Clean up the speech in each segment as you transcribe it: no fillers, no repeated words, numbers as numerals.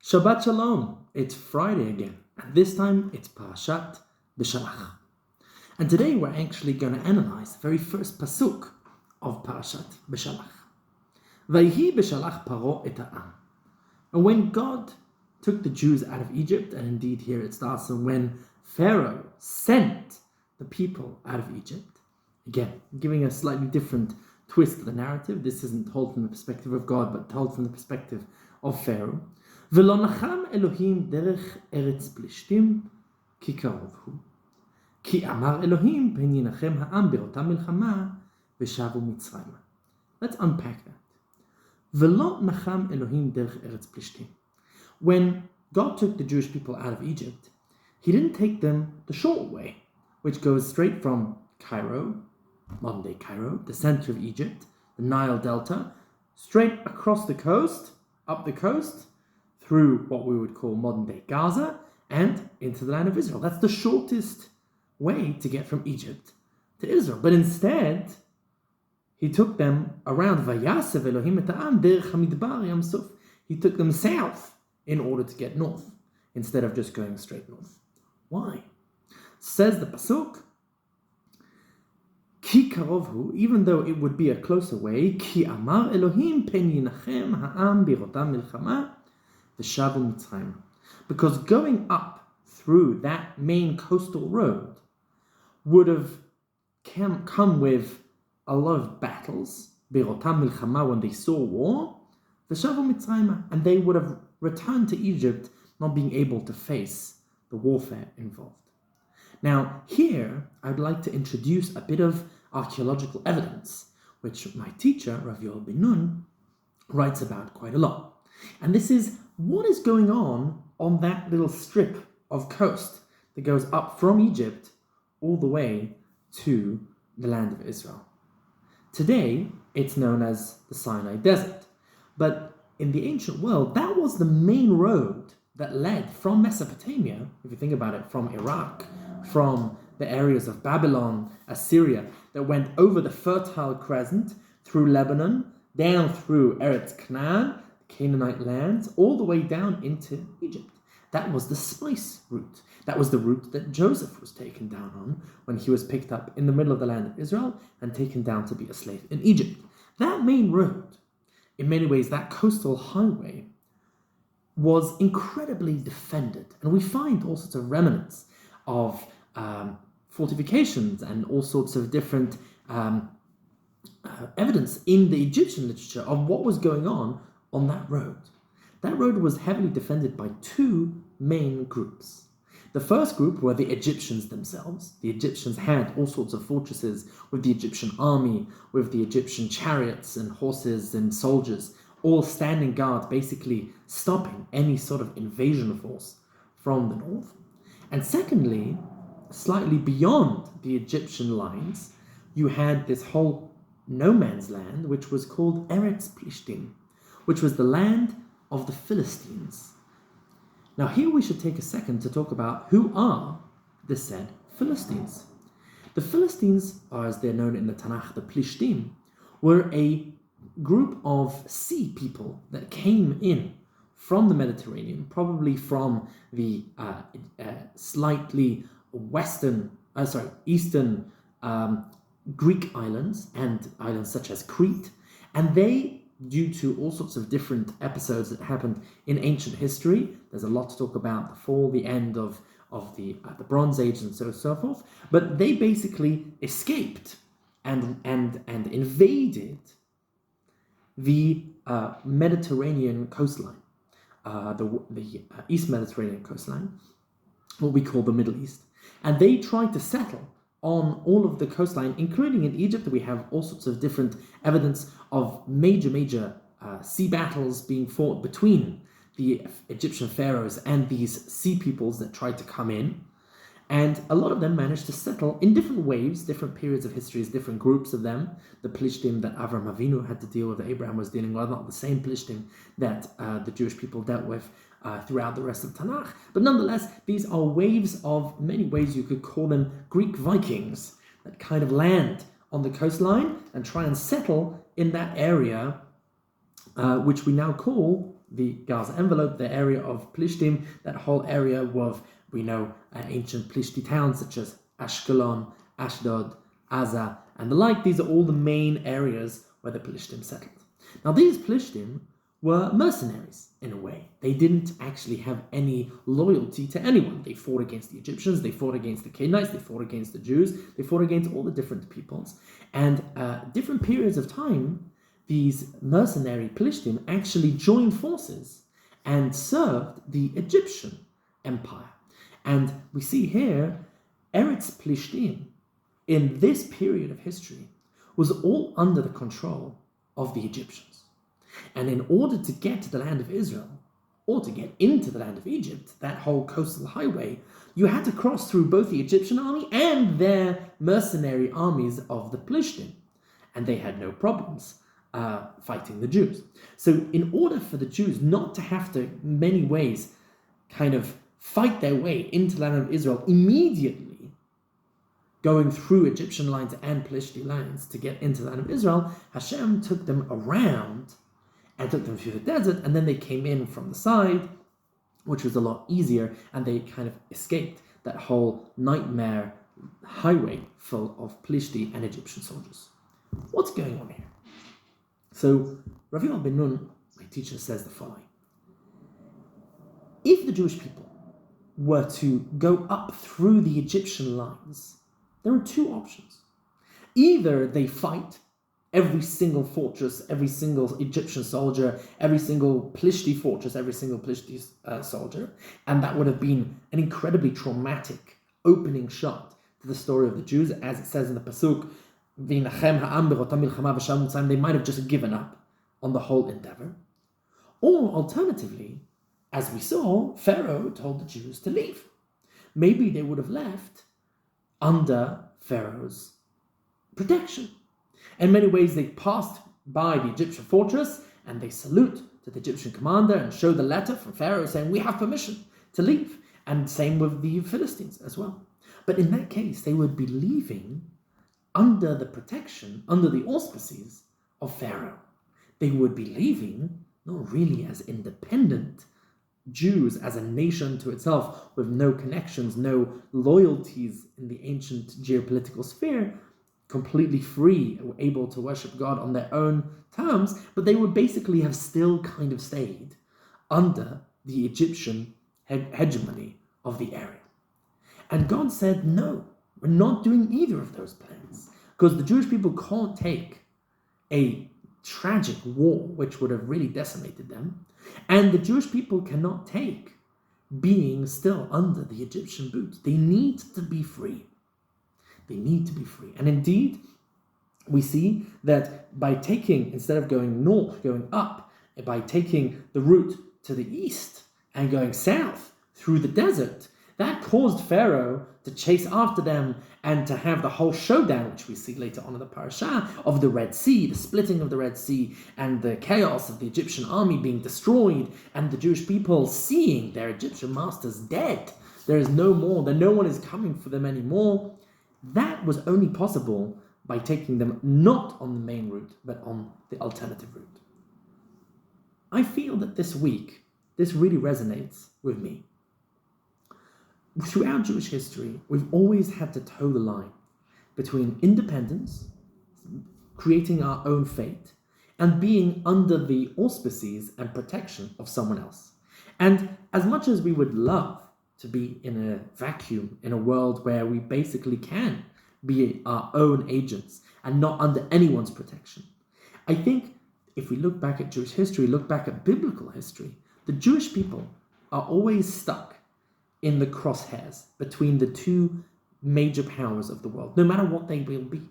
Shabbat Shalom. It's Friday again, and this time it's Parashat Beshalach. And today we're actually going to analyze the very first pasuk of Parashat Beshalach. Vayhi Beshalach Paro et ha'am. And when God took the Jews out of Egypt, and indeed here it starts, and when Pharaoh sent the people out of Egypt, again, giving a slightly different twist to the narrative. This isn't told from the perspective of God, but told from the perspective of Pharaoh. ולא נחם אלוהים דרך ארץ פלישתים כי קרוב הוא. כי אמר אלוהים פן ינחם העם באותה מלחמה ושבו מצרימה. Let's unpack that. ולא נחם אלוהים דרך ארץ פלישתים. When God took the Jewish people out of Egypt, He didn't take them the short way, which goes straight from Cairo, modern day Cairo, the center of Egypt, the Nile Delta, straight across the coast, up the coast, through what we would call modern day Gaza, and into the land of Israel. That's the shortest way to get from Egypt to Israel. But instead, He took them around Vayasev Elohim et ha'am derech hamidbar yam suf. He took them south in order to get north, instead of just going straight north. Why? Says the pasuk, Ki karov hu, even though it would be a closer way, Ki amar Elohim pen yinachem ha'am birotam milchama v'shavu mitzrayim. Because going up through that main coastal road would have come with a lot of battles, birotam milchama, when they saw war, v'shavu mitzrayim, and they would have returned to Egypt not being able to face the warfare involved. Now, here, I'd like to introduce a bit of archaeological evidence, which my teacher, Rav Yoel Ben Nun, writes about quite a lot. And this is what is going on that little strip of coast that goes up from Egypt all the way to the land of Israel. Today, it's known as the Sinai Desert. But in the ancient world, that was the main road that led from Mesopotamia, if you think about it, from Iraq, from the areas of Babylon, Assyria, that went over the Fertile Crescent, through Lebanon, down through Eretz, Canaan, the Canaanite lands, all the way down into Egypt. That was the spice route. That was the route that Joseph was taken down on when he was picked up in the middle of the land of Israel and taken down to be a slave in Egypt. That main road, in many ways, that coastal highway, was incredibly defended. And we find all sorts of remnants of fortifications and all sorts of different evidence in the Egyptian literature of what was going on that road. That road was heavily defended by two main groups. The first group were the Egyptians themselves. The Egyptians had all sorts of fortresses with the Egyptian army, with the Egyptian chariots and horses and soldiers, all standing guard, basically stopping any sort of invasion force from the north. And secondly, slightly beyond the Egyptian lines, you had this whole no man's land, which was called Eretz Pelishtim, which was the land of the Philistines. Now here we should take a second to talk about who are the said Philistines. The Philistines, or as they're known in the Tanakh, the Pelishtim, were a group of sea people that came in from the Mediterranean, probably from the slightly eastern Greek islands and islands such as Crete, and they, due to all sorts of different episodes that happened in ancient history, there's a lot to talk about, the fall, the end of the Bronze Age and so forth, but they basically escaped and invaded the Mediterranean coastline, the East Mediterranean coastline, what we call the Middle East. And they tried to settle on all of the coastline, including in Egypt. We have all sorts of different evidence of major sea battles being fought between the Egyptian pharaohs and these sea peoples that tried to come in. And a lot of them managed to settle in different waves, different periods of history, different groups of them. The Pelishtim that Avram Avinu had to deal with, that Abraham was dealing with, not the same Pelishtim that the Jewish people dealt with throughout the rest of Tanakh. But nonetheless, these are waves of, many ways you could call them, Greek Vikings that kind of land on the coastline and try and settle in that area, which we now call the Gaza envelope, the area of Pelishtim, that whole area of, we know, ancient Pelishti towns such as Ashkelon, Ashdod, Gaza, and the like. These are all the main areas where the Pelishtim settled. Now, these Pelishtim were mercenaries in a way. They didn't actually have any loyalty to anyone. They fought against the Egyptians, they fought against the Canaanites, they fought against the Jews, they fought against all the different peoples. And different periods of time, these mercenary Pelishtim actually joined forces and served the Egyptian empire. And we see here, Eretz Pelishtim, in this period of history, was all under the control of the Egyptians. And in order to get to the land of Israel, or to get into the land of Egypt, that whole coastal highway, you had to cross through both the Egyptian army and their mercenary armies of the Pelishtim. And they had no problems fighting the Jews. So in order for the Jews not to have to, in many ways, kind of fight their way into the land of Israel immediately, going through Egyptian lines and Pelishtim lines to get into the land of Israel, Hashem took them around and took them through the desert, and then they came in from the side, which was a lot easier, and they kind of escaped that whole nightmare highway full of Pelishtim and Egyptian soldiers. What's going on here? So, Rav Yoel ben Nun, my teacher, says the following. If the Jewish people were to go up through the Egyptian lines, there are two options. Either they fight every single fortress, every single Egyptian soldier, every single Pelishtim fortress, every single Pelishtim soldier, and that would have been an incredibly traumatic opening shot to the story of the Jews, as it says in the Pasuk, they might have just given up on the whole endeavor. Or alternatively, as we saw, Pharaoh told the Jews to leave. Maybe they would have left under Pharaoh's protection. In many ways, they passed by the Egyptian fortress and they salute to the Egyptian commander and show the letter from Pharaoh saying, we have permission to leave. And same with the Philistines as well. But in that case, they would be leaving under the protection, under the auspices of Pharaoh. They would be leaving not really as independent Jews, as a nation to itself, with no connections, no loyalties in the ancient geopolitical sphere, completely free, able to worship God on their own terms, but they would basically have still kind of stayed under the Egyptian hegemony of the area. And God said, no, we're not doing either of those plans, because the Jewish people can't take a tragic war, which would have really decimated them, and the Jewish people cannot take being still under the Egyptian boot. They need to be free. They need to be free. And indeed, we see that by taking, instead of going north, going up, by taking the route to the east and going south through the desert, that caused Pharaoh to chase after them and to have the whole showdown, which we see later on in the Parashat, of the Red Sea, the splitting of the Red Sea, and the chaos of the Egyptian army being destroyed, and the Jewish people seeing their Egyptian masters dead. There is no more, that no one is coming for them anymore. That was only possible by taking them not on the main route, but on the alternative route. I feel that this week, this really resonates with me. Throughout Jewish history, we've always had to toe the line between independence, creating our own fate, and being under the auspices and protection of someone else. And as much as we would love to be in a vacuum, in a world where we basically can be our own agents and not under anyone's protection, I think if we look back at Jewish history, look back at biblical history, the Jewish people are always stuck in the crosshairs between the two major powers of the world, no matter what they will be.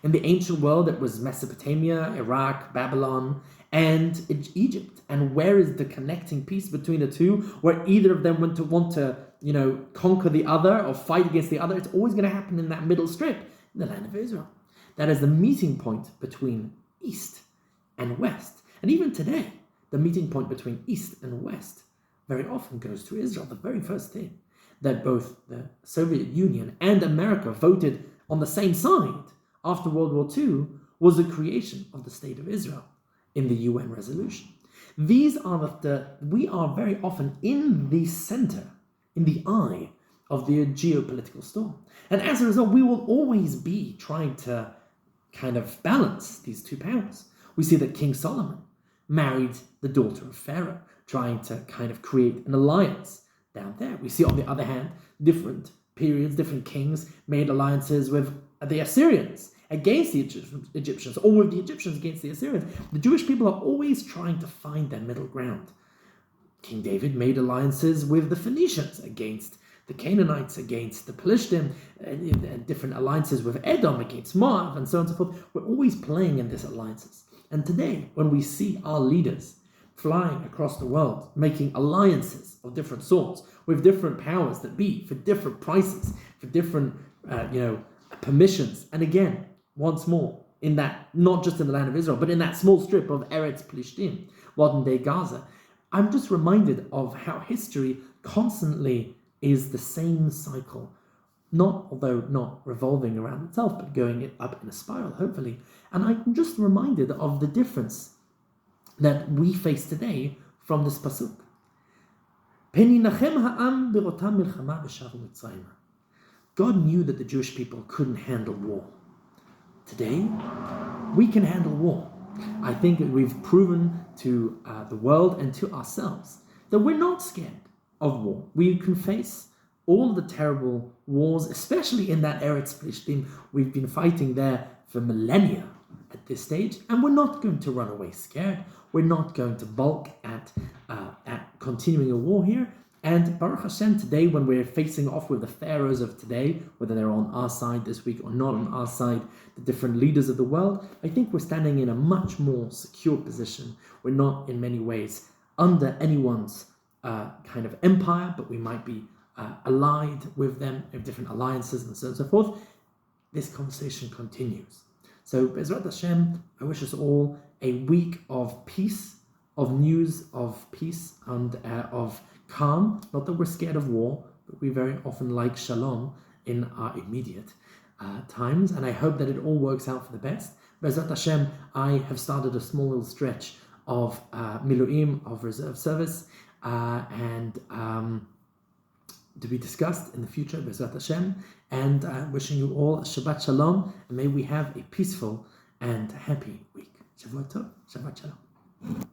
In the ancient world, it was Mesopotamia, Iraq, Babylon, and Egypt. And where is the connecting piece between the two, where either of them want to conquer the other or fight against the other? It's always going to happen in that middle strip, in the land of Israel. That is the meeting point between East and West. And even today, the meeting point between East and West very often goes to Israel. The very first thing that both the Soviet Union and America voted on the same side after World War II was the creation of the State of Israel in the UN resolution. These are we are very often in the center, in the eye of the geopolitical storm. And as a result, we will always be trying to kind of balance these two powers. We see that King Solomon married the daughter of Pharaoh, trying to kind of create an alliance down there. We see, on the other hand, different periods, different kings made alliances with the Assyrians against the Egyptians, or with the Egyptians against the Assyrians. The Jewish people are always trying to find their middle ground. King David made alliances with the Phoenicians against the Canaanites, against the Pelishtim, and different alliances with Edom against Moab, and so on and so forth. We're always playing in these alliances. And today, when we see our leaders flying across the world, making alliances of different sorts with different powers that be, for different prices, for different, permissions, and again, once more, in that, not just in the land of Israel, but in that small strip of Eretz Pelishtim, modern day Gaza, I'm just reminded of how history constantly is the same cycle, although not revolving around itself, but going up in a spiral, hopefully. And I'm just reminded of the difference that we face today from this pasuk. God knew that the Jewish people couldn't handle war. Today, we can handle war. I think that we've proven to the world and to ourselves that we're not scared of war. We can face all the terrible wars, especially in that Eretz Pelishtim. We've been fighting there for millennia at this stage, and we're not going to run away scared. We're not going to balk at continuing a war here. And Baruch Hashem, today, when we're facing off with the pharaohs of today, whether they're on our side this week or not on our side, the different leaders of the world, I think we're standing in a much more secure position. We're not, in many ways, under anyone's kind of empire, but we might be allied with them in different alliances and so on and so forth. This conversation continues. So, Bezrat Hashem, I wish us all a week of peace, of news of peace and of calm. Not that we're scared of war, but we very often like shalom in our immediate times. And I hope that it all works out for the best. Bezrat Hashem, I have started a small little stretch of miluim, of reserve service, and to be discussed in the future, Bezrat Hashem, and wishing you all a Shabbat Shalom, and may we have a peaceful and happy week. Shabbat Tov, Shabbat Shalom.